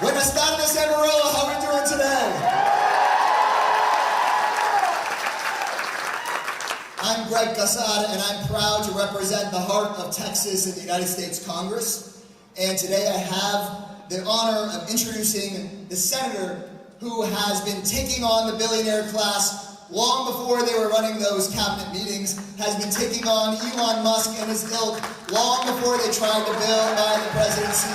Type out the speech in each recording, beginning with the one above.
Buenas tardes, Amarillo. How are we doing today? I'm Greg Casada, and I'm proud to represent the heart of Texas in the United States Congress. And today I have the honor of introducing the senator who has been taking on the billionaire class long before they were running those cabinet meetings, has been taking on Elon Musk and his ilk long before they tried to buy the presidency.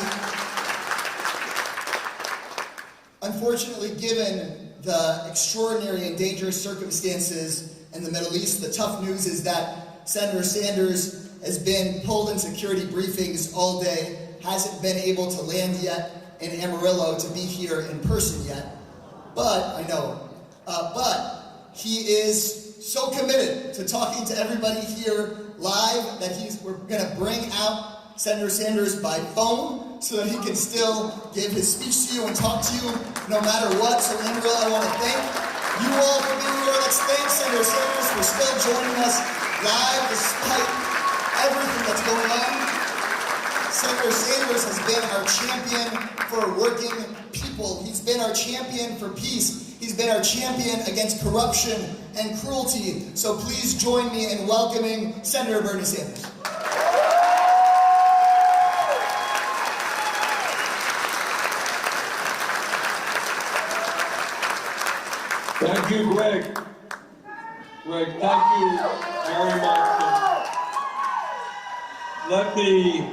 Unfortunately, given the extraordinary and dangerous circumstances in the Middle East, the tough news is that Senator Sanders has been pulled in security briefings all day, hasn't been able to land yet in Amarillo to be here in person yet. But he is so committed to talking to everybody here live that we're going to bring out Senator Sanders by phone so that he can still give his speech to you and talk to you no matter what. So Amarillo, I want to thank you all for being here. Let's thank Senator Sanders for still joining us live despite everything that's going on. Senator Sanders has been our champion for working people. He's been our champion for peace. He's been our champion against corruption and cruelty. So please join me in welcoming Senator Bernie Sanders. Thank you, Greg. Greg, thank you very much. Let me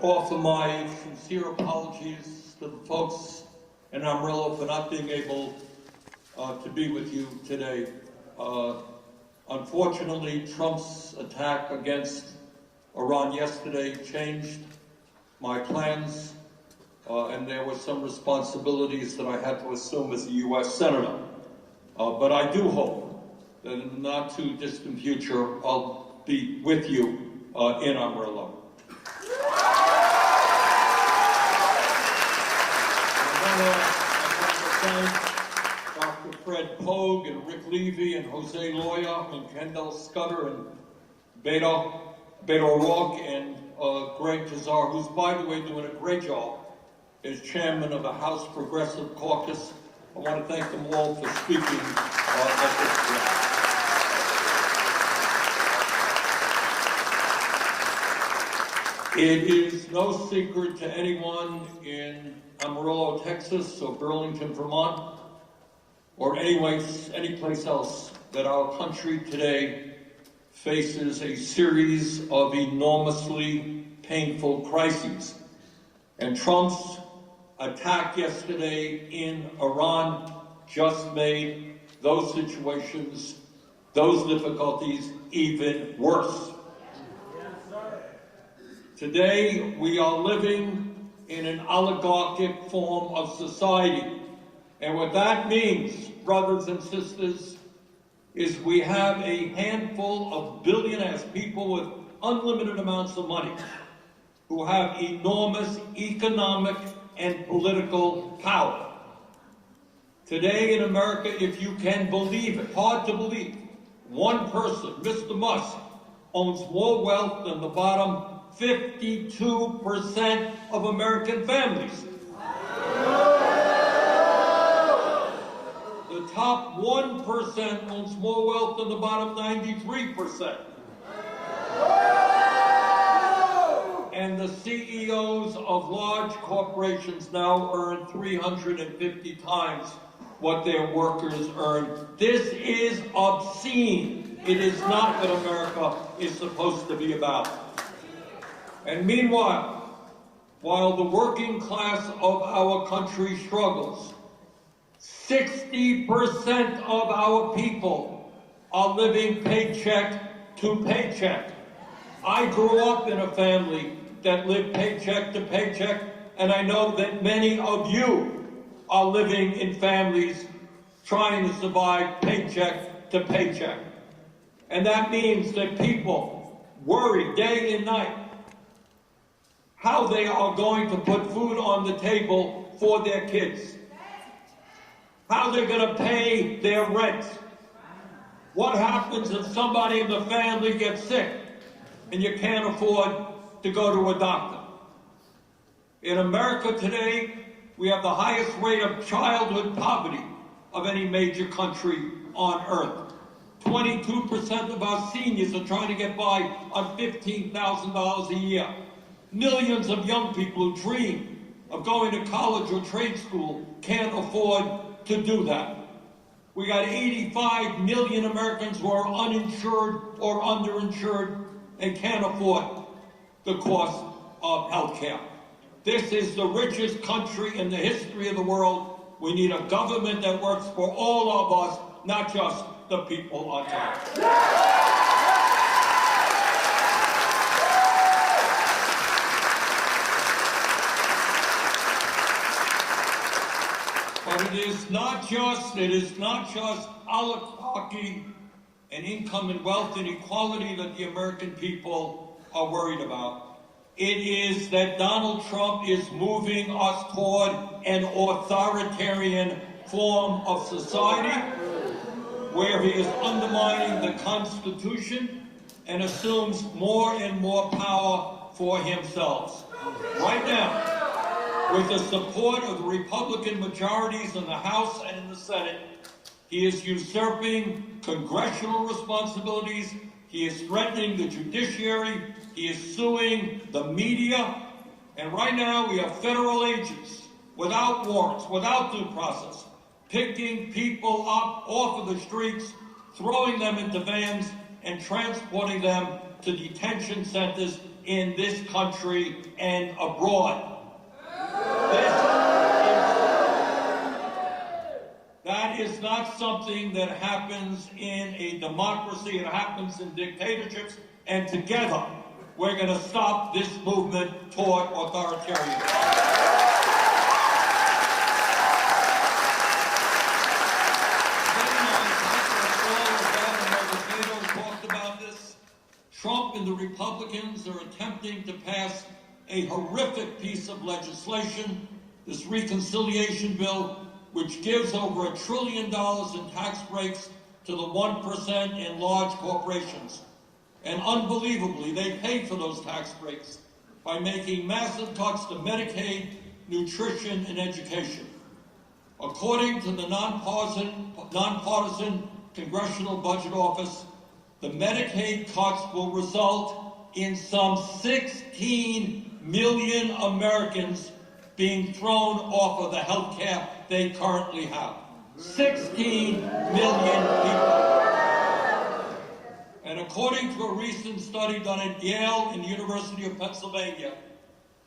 offer my sincere apologies to the folks in Amarillo for not being able to be with you today. Unfortunately, Trump's attack against Iran yesterday changed my plans, and there were some responsibilities that I had to assume as a U.S. Senator. But I do hope that in the not too distant future, I'll be with you in Amarillo. I want to thank Dr. Fred Pogue and Rick Levy and Jose Loya and Kendall Scudder and Beto O'Rourke and Greg Tazar, who's, by the way, doing a great job as chairman of the House Progressive Caucus. I want to thank them all for speaking at this event. It is no secret to anyone in Amarillo, Texas, or Burlington, Vermont, or any place else that our country today faces a series of enormously painful crises. And Trump's attack yesterday in Iran just made those situations, those difficulties, even worse. Today, we are living in an oligarchic form of society. And what that means, brothers and sisters, is we have a handful of billionaires, people with unlimited amounts of money, who have enormous economic and political power. Today in America, if you can believe it, hard to believe, one person, Mr. Musk, owns more wealth than the bottom 52% of American families. The top 1% owns more wealth than the bottom 93%. And the CEOs of large corporations now earn 350 times what their workers earn. This is obscene. It is not what America is supposed to be about. And meanwhile, while the working class of our country struggles, 60% of our people are living paycheck to paycheck. I grew up in a family that lived paycheck to paycheck, and I know that many of you are living in families trying to survive paycheck to paycheck. And that means that people worry day and night how they are going to put food on the table for their kids, how they're going to pay their rent. What happens if somebody in the family gets sick and you can't afford to go to a doctor? In America today, we have the highest rate of childhood poverty of any major country on earth. 22% of our seniors are trying to get by on $15,000 a year. Millions of young people who dream of going to college or trade school can't afford to do that. We got 85 million Americans who are uninsured or underinsured and can't afford the cost of health care. This is the richest country in the history of the world. We need a government that works for all of us, not just the people on top. But it is not just oligarchy and income and wealth inequality that the American people are worried about. It is that Donald Trump is moving us toward an authoritarian form of society where he is undermining the Constitution and assumes more and more power for himself. Right now, with the support of the Republican majorities in the House and in the Senate, he is usurping congressional responsibilities, he is threatening the judiciary, he is suing the media, and right now we have federal agents without warrants, without due process, picking people up off of the streets, throwing them into vans, and transporting them to detention centers in this country and abroad. That is not something that happens in a democracy. It happens in dictatorships, and together we're going to stop this movement toward authoritarianism. Trump and the Republicans are attempting to pass a horrific piece of legislation, this reconciliation bill, which gives over $1 trillion in tax breaks to the 1% in large corporations. And unbelievably, they pay for those tax breaks by making massive cuts to Medicaid, nutrition, and education. According to the nonpartisan Congressional Budget Office, the Medicaid cuts will result in some 16 million Americans being thrown off of the health care they currently have. 16 million people. And according to a recent study done at Yale and the University of Pennsylvania,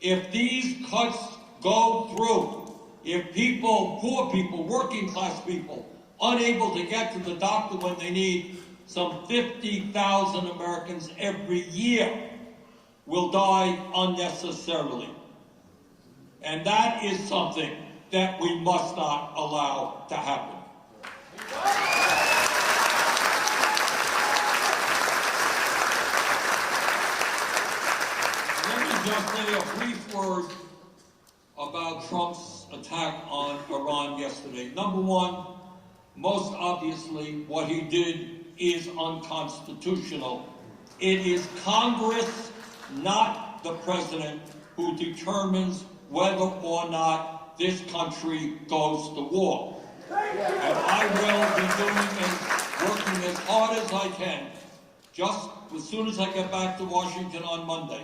if these cuts go through, if people, poor people, working class people, unable to get to the doctor when they need, some 50,000 Americans every year will die unnecessarily. And that is something that we must not allow to happen. Let me just say a brief word about Trump's attack on Iran yesterday. Number one, most obviously, what he did is unconstitutional. It is Congress, not the president, who determines whether or not this country goes to war. And I will be doing and working as hard as I can, just as soon as I get back to Washington on Monday,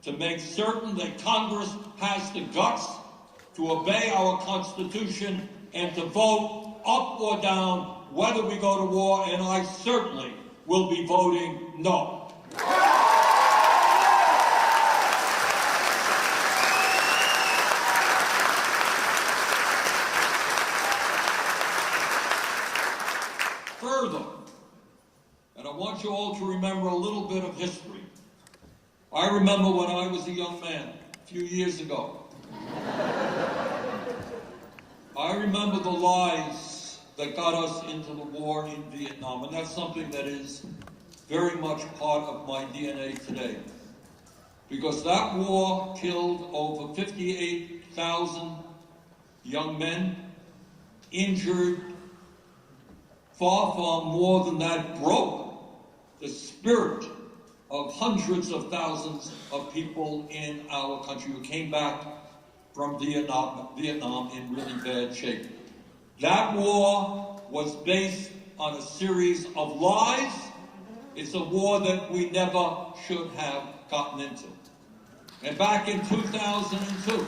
to make certain that Congress has the guts to obey our Constitution and to vote up or down whether we go to war, and I certainly will be voting no. Further, and I want you all to remember a little bit of history. I remember when I was a young man, a few years ago. I remember the lies that got us into the war in Vietnam, and that's something that is very much part of my DNA today. Because that war killed over 58,000 young men, injured, far, far more than that, broke the spirit of hundreds of thousands of people in our country who came back from Vietnam in really bad shape. That war was based on a series of lies. It's a war that we never should have gotten into. And back in 2002,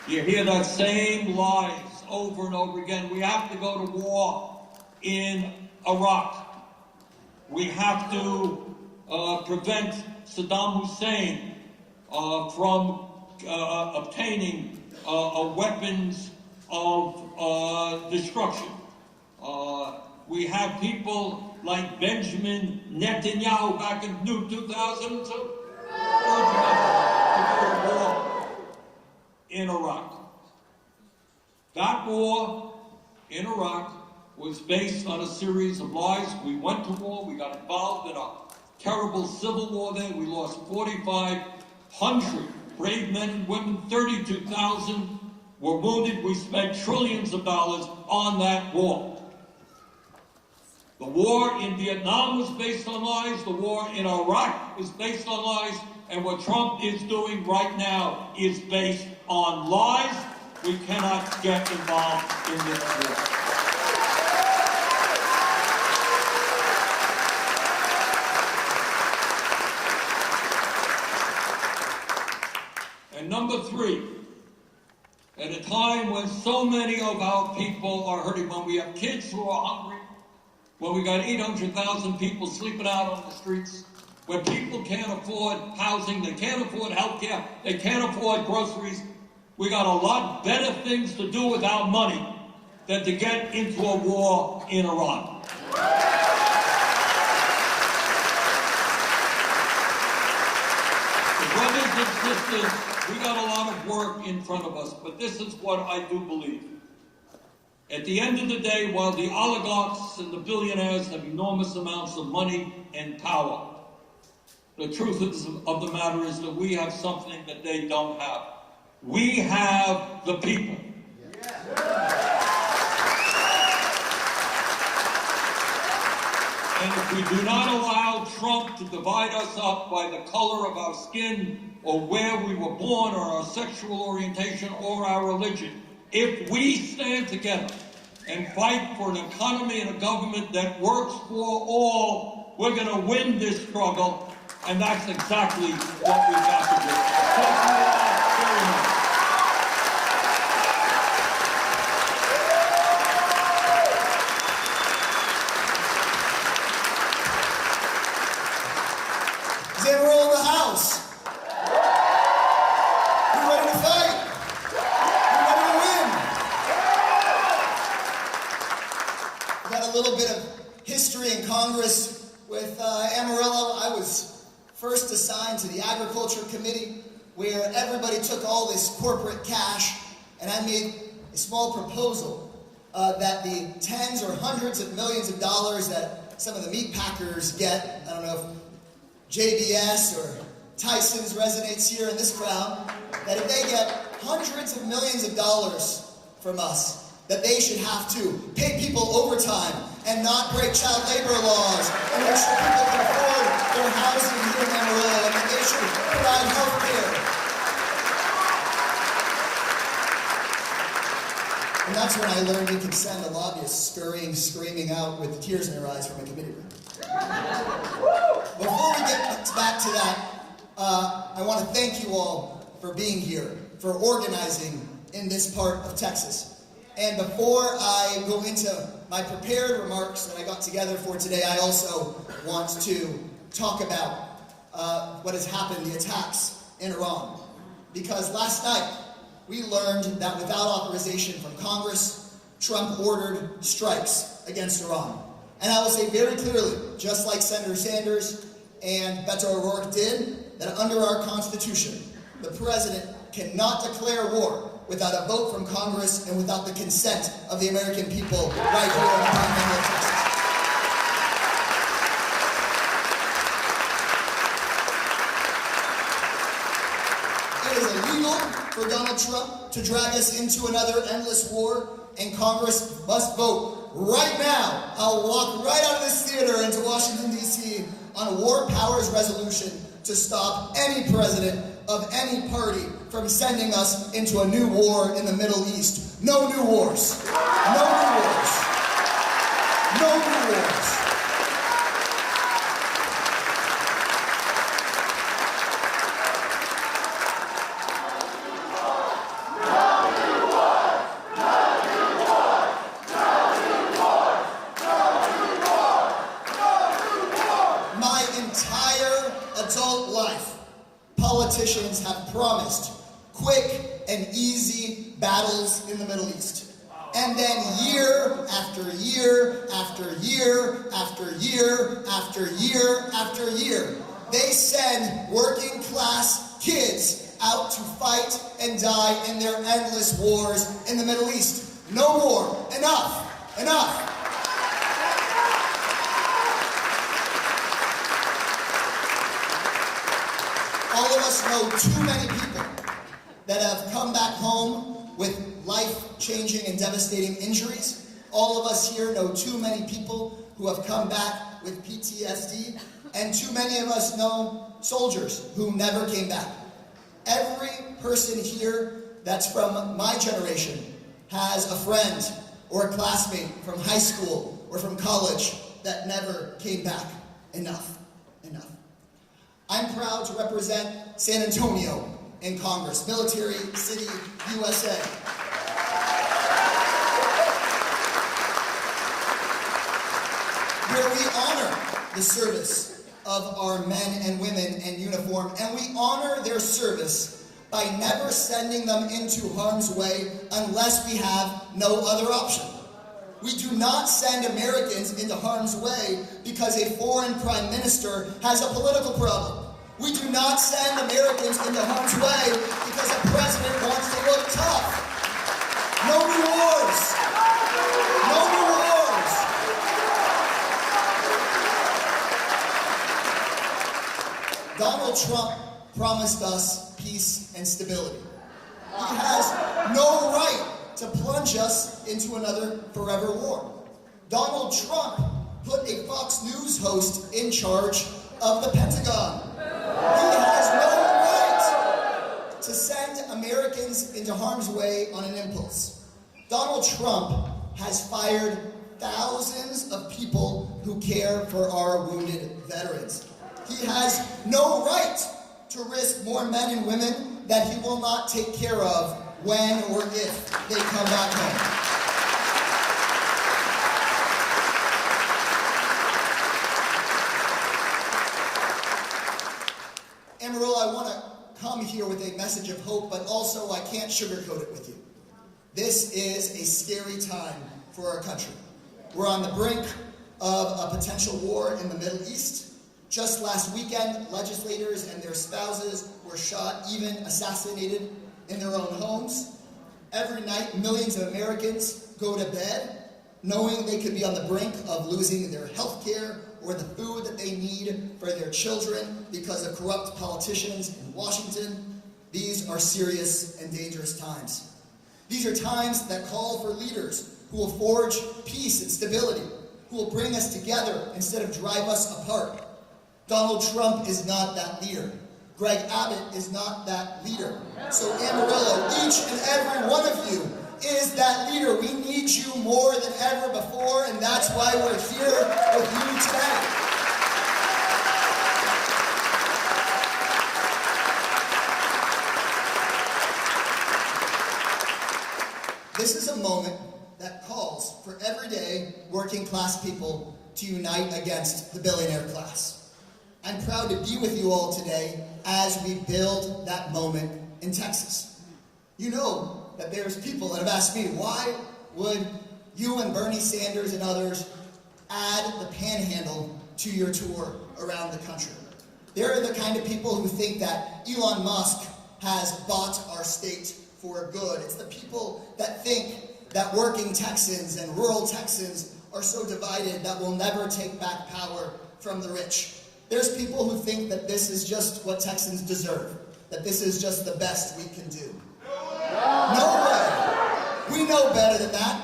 you hear that same lies over and over again. We have to go to war in Iraq. We have to prevent Saddam Hussein from obtaining weapons of destruction. We have people like Benjamin Netanyahu back in 2002 urging us to go to war in Iraq. That war in Iraq was based on a series of lies. We went to war, we got involved in a terrible civil war there. We lost 4,500 brave men and women, 32,000 were wounded. We spent trillions of dollars on that war. The war in Vietnam was based on lies. The war in Iraq was based on lies. And what Trump is doing right now is based on lies. We cannot get involved in this war. And number three, at a time when so many of our people are hurting, when we have kids who are hungry, when we got 800,000 people sleeping out on the streets, when people can't afford housing, they can't afford health care, they can't afford groceries, we got a lot better things to do with our money than to get into a war in Iran. So brothers and sisters, we got a lot of work in front of us, but this is what I do believe. At the end of the day, while the oligarchs and the billionaires have enormous amounts of money and power, the truth of the matter is that we have something that they don't have. We have the people. And if we do not allow Trump to divide us up by the color of our skin or where we were born or our sexual orientation or our religion, if we stand together and fight for an economy and a government that works for all, we're going to win this struggle, and that's exactly what we've got to do. Thank you all very much. Is everyone in the house? You ready to fight? You ready to win? We got a little bit of history in Congress with Amarillo. I was first assigned to the Agriculture Committee, where everybody took all this corporate cash, and I made a small proposal that the tens or hundreds of millions of dollars that some of the meat packers get, I don't know if JBS or Tyson's resonates here in this crowd, that if they get hundreds of millions of dollars from us, that they should have to pay people overtime and not break child labor laws, and make sure people can afford their housing here in Amarillo, and that they should provide health care. And that's when I learned you can send a lobbyist scurrying, screaming out with tears in her eyes from a committee room. Before we get back to that, I want to thank you all for being here, for organizing in this part of Texas. And before I go into my prepared remarks that I got together for today, I also want to talk about what has happened, the attacks in Iran. Because last night, we learned that without authorization from Congress, Trump ordered strikes against Iran. And I will say very clearly, just like Senator Sanders and Beto O'Rourke did, that under our Constitution, the president cannot declare war without a vote from Congress and without the consent of the American people right here in the Panhandle of Texas. It is illegal for Donald Trump to drag us into another endless war, and Congress must vote right now. I'll walk right out of this theater into Washington, D.C. on a war powers resolution to stop any president of any party from sending us into a new war in the Middle East. No new wars. No new wars. No new wars. My entire adult life, politicians have promised quick and easy battles in the Middle East. And then year after year after year after year after year after year, they send working class kids out to fight and die in their endless wars in the Middle East. No more. Enough. Enough. All of us know too many people that have come back home with life-changing and devastating injuries. All of us here know too many people who have come back with PTSD, and too many of us know soldiers who never came back. Every person here that's from my generation has a friend or a classmate from high school or from college that never came back. Enough. Enough. I'm proud to represent San Antonio in Congress, Military City, USA. Where we honor the service of our men and women in uniform, and we honor their service by never sending them into harm's way unless we have no other option. We do not send Americans into harm's way because a foreign prime minister has a political problem. We do not send Americans into harm's way because a president wants to look tough. No new wars. No new wars. Donald Trump promised us peace and stability. He has no right to plunge us into another forever war. Donald Trump put a Fox News host in charge of the Pentagon. He has no right to send Americans into harm's way on an impulse. Donald Trump has fired thousands of people who care for our wounded veterans. He has no right to risk more men and women that he will not take care of when or if they come back home. Amarillo, I want to come here with a message of hope, but also I can't sugarcoat it with you. This is a scary time for our country. We're on the brink of a potential war in the Middle East. Just last weekend, legislators and their spouses were shot, even assassinated in their own homes. Every night, millions of Americans go to bed knowing they could be on the brink of losing their health care or the food that they need for their children because of corrupt politicians in Washington. These are serious and dangerous times. These are times that call for leaders who will forge peace and stability, who will bring us together instead of drive us apart. Donald Trump is not that leader. Greg Abbott is not that leader. So Amarillo, each and every one of you is that leader. We need you more than ever before, and that's why we're here with you today. This is a moment that calls for everyday working class people to unite against the billionaire class. I'm proud to be with you all today as we build that moment in Texas. You know that there's people that have asked me, why would you and Bernie Sanders and others add the panhandle to your tour around the country? They're the kind of people who think that Elon Musk has bought our state for good. It's the people that think that working Texans and rural Texans are so divided that we'll never take back power from the rich. There's people who think that this is just what Texans deserve, that this is just the best we can do. No way. We know better than that.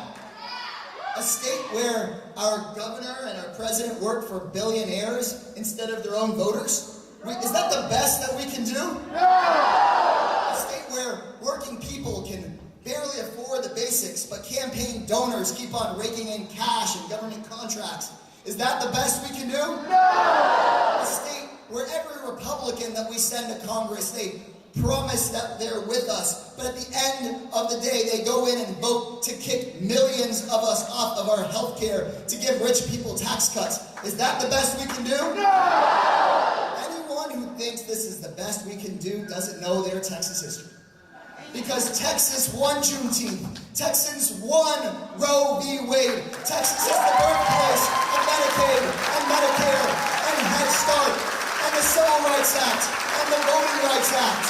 A state where our governor and our president work for billionaires instead of their own voters? Is that the best that we can do? A state where barely afford the basics, but campaign donors keep on raking in cash and government contracts. Is that the best we can do? No! A state where every Republican that we send to Congress, they promise that they're with us, but at the end of the day, they go in and vote to kick millions of us off of our health care, to give rich people tax cuts. Is that the best we can do? No! Anyone who thinks this is the best we can do doesn't know their Texas history. Because Texas won Juneteenth. Texans won Roe v. Wade. Texas is the birthplace of Medicaid and Medicare and Head Start and the Civil Rights Act and the Voting Rights Act.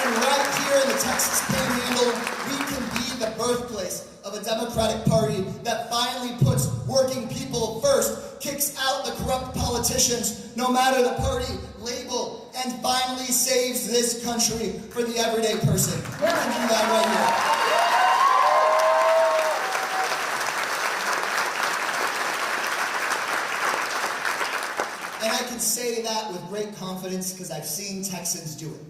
And right here in the Texas Panhandle, we can be the birthplace of a Democratic Party that finally puts working people first, kicks out the corrupt politicians, no matter the party label, and finally saves this country for the everyday person. We can do that right here. And I can say that with great confidence because I've seen Texans do it.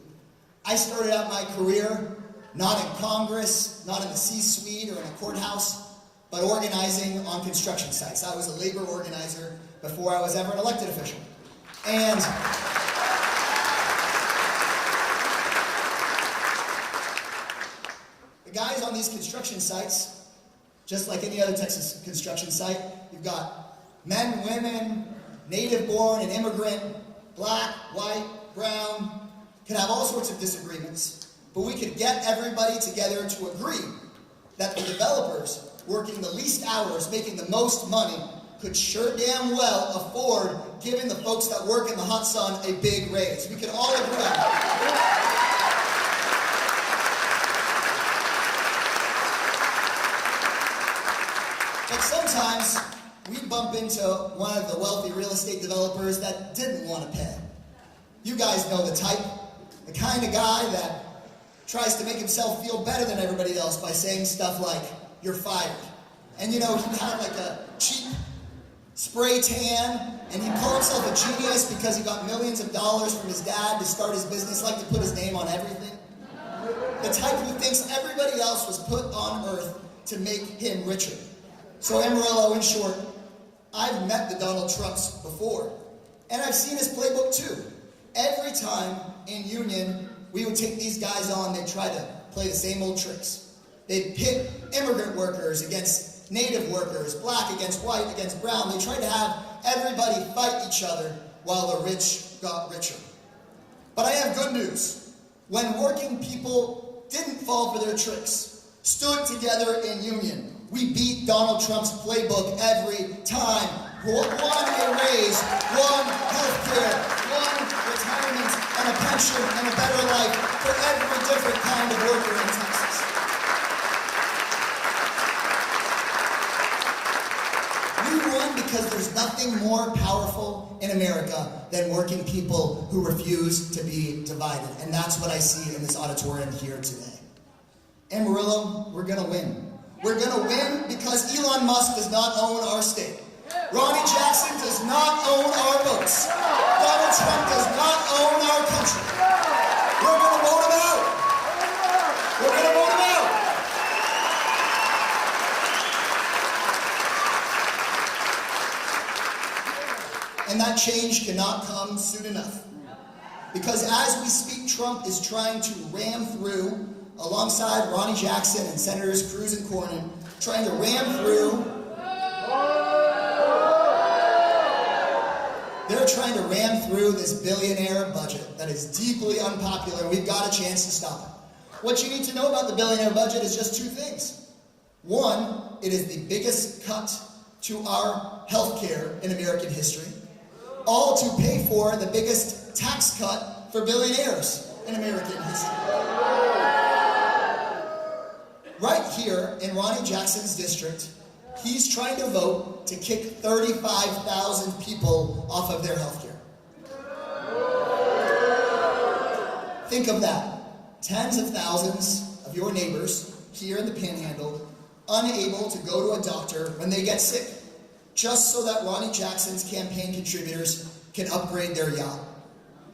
I started out my career not in Congress, not in the C-suite or in a courthouse, but organizing on construction sites. I was a labor organizer before I was ever an elected official. And the guys on these construction sites, just like any other Texas construction site, you've got men, women, native-born and immigrant, black, white, brown, could have all sorts of disagreements, but we could get everybody together to agree that the developers working the least hours, making the most money, could sure damn well afford giving the folks that work in the hot sun a big raise. We could all agree on that. But sometimes we bump into one of the wealthy real estate developers that didn't want to pay. You guys know the type, the kind of guy that tries to make himself feel better than everybody else by saying stuff like, "You're fired." And you know, he'd have like a cheap spray tan, and he'd call himself a genius because he got millions of dollars from his dad to start his business, like to put his name on everything. The type who thinks everybody else was put on earth to make him richer. So Amarillo, in short, I've met the Donald Trumps before, and I've seen his playbook too. Every time in Union, we would take these guys on, they'd try to play the same old tricks. They'd pit immigrant workers against native workers, black against white against brown. They tried to have everybody fight each other while the rich got richer. But I have good news. When working people didn't fall for their tricks, stood together in Union, we beat Donald Trump's playbook every time. One a raise, one health care, one retirement and a pension and a better life for every different kind of worker in Texas. We won because there's nothing more powerful in America than working people who refuse to be divided. And that's what I see in this auditorium here today. Amarillo, we're gonna win. We're gonna win because Elon Musk does not own our state. Ronnie Jackson does not own our votes. Donald Trump does not own our country. We're going to vote him out. We're going to vote him out. And that change cannot come soon enough. Because as we speak, Trump is trying to ram through, alongside Ronnie Jackson and Senators Cruz and Cornyn, trying to ram through. They're trying to ram through this billionaire budget that is deeply unpopular. We've got a chance to stop it. What you need to know about the billionaire budget is just two things. One, it is the biggest cut to our health care in American history, all to pay for the biggest tax cut for billionaires in American history. Right here in Ronnie Jackson's district, he's trying to vote to kick 35,000 people off of their health care. Think of that. Tens of thousands of your neighbors here in the Panhandle unable to go to a doctor when they get sick, just so that Ronnie Jackson's campaign contributors can upgrade their yacht.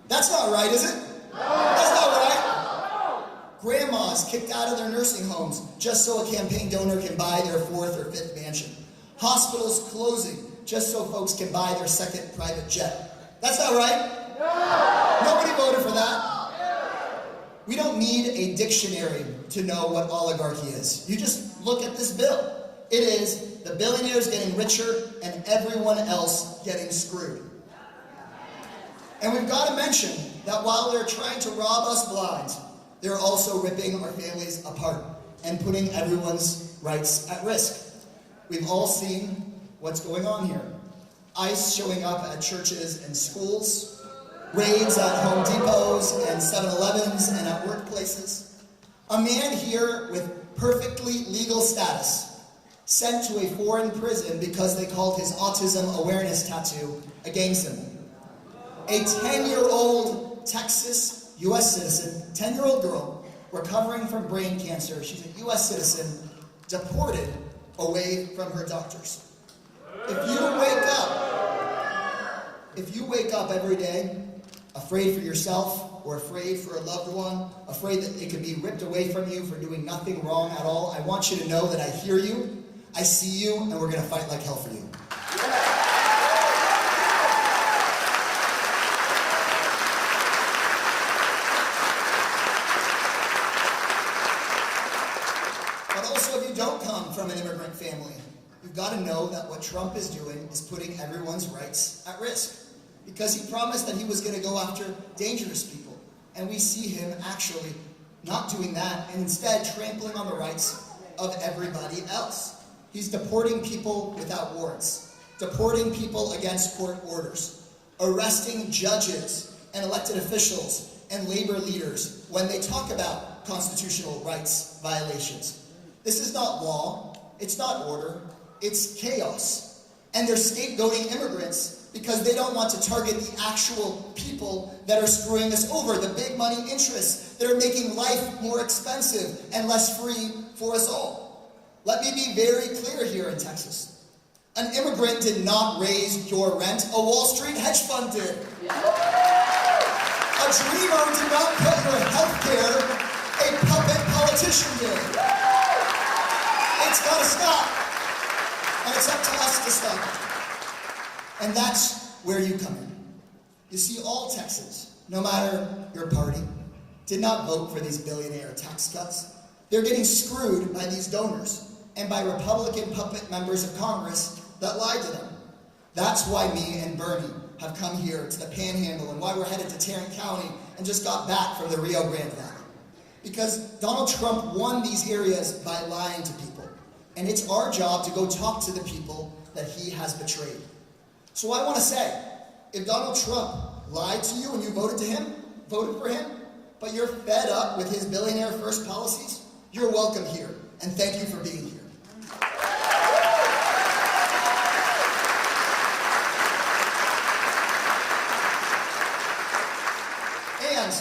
That's not right, is it? That's not right. grandmas kicked out of their nursing homes just so a campaign donor can buy their 4th or 5th mansion. Hospitals closing just so folks can buy their 2nd private jet. That's not right. No. Nobody voted for that. We don't need a dictionary to know what oligarchy is. You just look at this bill. It is the billionaires getting richer and everyone else getting screwed. And we've got to mention that while they're trying to rob us blind, they're also ripping our families apart and putting everyone's rights at risk. We've all seen what's going on here. ICE showing up at churches and schools, raids at Home Depots and 7-Elevens and at workplaces. A man here with perfectly legal status sent to a foreign prison because they called his autism awareness tattoo a gang symbol. A 10-year-old Texas U.S. citizen, 10-year-old girl, recovering from brain cancer, she's a U.S. citizen, deported away from her doctors. If you wake up every day afraid for yourself or afraid for a loved one, afraid that it could be ripped away from you for doing nothing wrong at all, I want you to know that I hear you, I see you, and we're going to fight like hell for you. But also, if you don't come from an immigrant family, you've got to know that what Trump is doing is putting everyone's rights at risk. Because he promised that he was going to go after dangerous people. And we see him actually not doing that, and instead trampling on the rights of everybody else. He's deporting people without warrants, deporting people against court orders, arresting judges and elected officials and labor leaders when they talk about constitutional rights violations. This is not law, it's not order, it's chaos. And they're scapegoating immigrants because they don't want to target the actual people that are screwing us over, the big money interests that are making life more expensive and less free for us all. Let me be very clear here in Texas. An immigrant did not raise your rent, a Wall Street hedge fund did. A dreamer did not put your health care, a puppet politician did. It's gotta stop. And it's up to us to stop. And that's where you come in. You see, all Texans, no matter your party, did not vote for these billionaire tax cuts. They're getting screwed by these donors and by Republican puppet members of Congress that lied to them. That's why me and Bernie have come here to the Panhandle and why we're headed to Tarrant County and just got back from the Rio Grande Valley. Because Donald Trump won these areas by lying to people. And it's our job to go talk to the people that he has betrayed. So I want to say, if Donald Trump lied to you and you voted for him, but you're fed up with his billionaire first policies, you're welcome here. And thank you for being here. And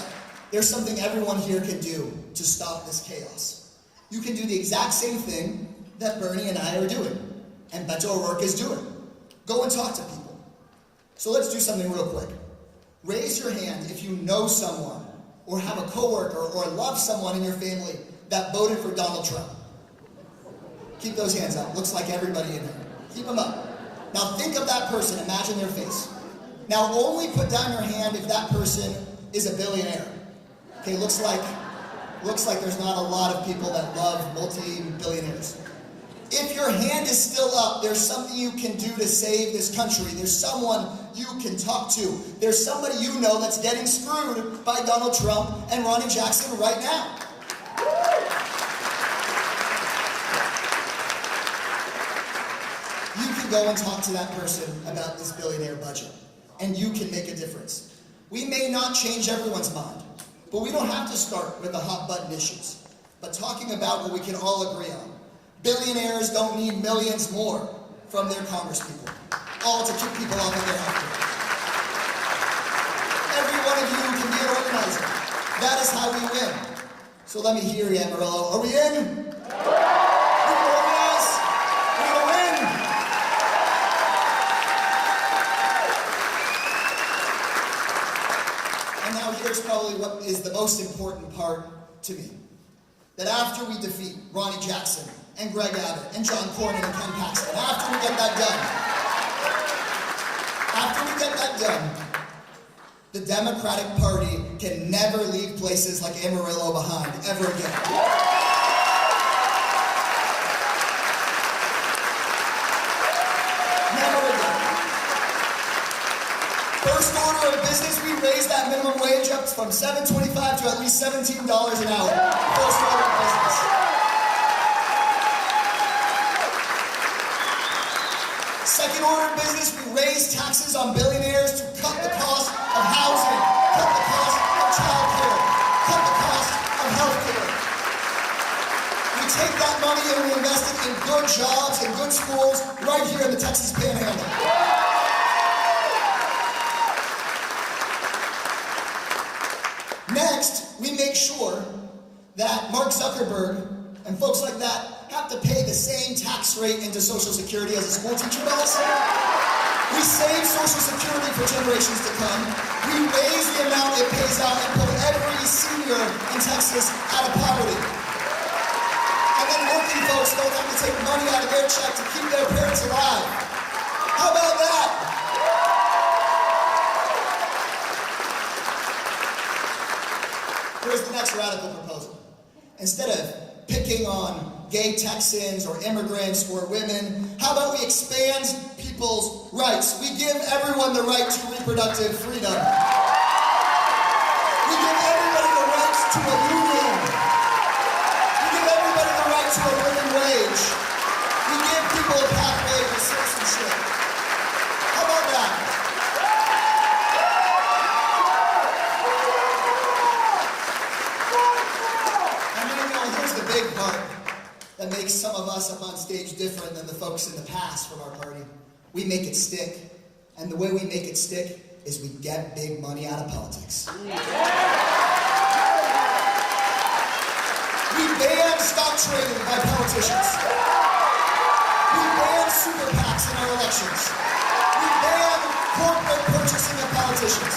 there's something everyone here can do to stop this chaos. You can do the exact same thing that Bernie and I are doing, and Beto O'Rourke is doing. Go and talk to people. So let's do something real quick. Raise your hand if you know someone, or have a coworker, or love someone in your family that voted for Donald Trump. Keep those hands up. Looks like everybody in here. Keep them up. Now think of that person. Imagine their face. Now only put down your hand if that person is a billionaire. Okay, looks like there's not a lot of people that love multi-billionaires. If your hand is still up, there's something you can do to save this country. There's someone you can talk to. There's somebody you know that's getting screwed by Donald Trump and Ronnie Jackson right now. You can go and talk to that person about this billionaire budget, and you can make a difference. We may not change everyone's mind, but we don't have to start with the hot button issues, but talking about what we can all agree on. Billionaires don't need millions more from their congresspeople, all to kick people off of their health care. Every one of you can be an organizer. That is how we win. So let me hear you, Amarillo. Are we in? We can organize. We're gonna win. And now here's probably what is the most important part to me. that after we defeat Ronnie Jackson and Greg Abbott and John Cornyn and Ken Paxton, after we get that done, the Democratic Party can never leave places like Amarillo behind, ever again. Never again. First order of business, we raise that minimum wage up from $7.25 to at least $17 an hour. First order of business. Second order of business, we raise taxes on billionaires to cut the cost of housing, cut the cost of childcare, cut the cost of healthcare. We take that money and we invest it in good jobs and good schools right here in the Texas Panhandle. Next, we make sure that Mark Zuckerberg and folks like that have to pay the same tax rate into Social Security as a school teacher does. We save Social Security for generations to come. We raise the amount it pays out and pull every senior in Texas out of poverty. And then working folks don't have to take money out of their check to keep their parents alive. How about that? Here's the next radical proposal. Instead of picking on gay Texans or immigrants or women, how about we expand people's rights? We give everyone the right to reproductive freedom. We give everybody the rights to a union. We give everybody the right to a living wage. We give people a pathway to citizenship. How about that? And then, here's the big part that makes some of us up on stage different than the folks in the past from our party. We make it stick. And the way we make it stick is we get big money out of politics. We ban stock trading by politicians. We ban super PACs in our elections. We ban corporate purchasing of politicians.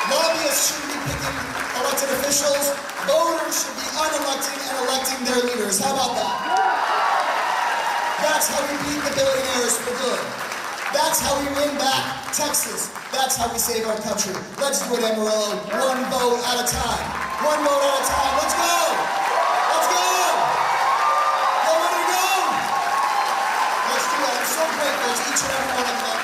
Lobbyists shouldn't be picking elected officials. Voters should be unelecting and electing their leaders. How about that? That's how we beat the billionaires for good. That's how we win back Texas. That's how we save our country. Let's do it, Amarillo. One vote at a time. One vote at a time. Let's go! Let's go! Y'all ready to go? Let's do it. I'm so grateful to each and every one of you.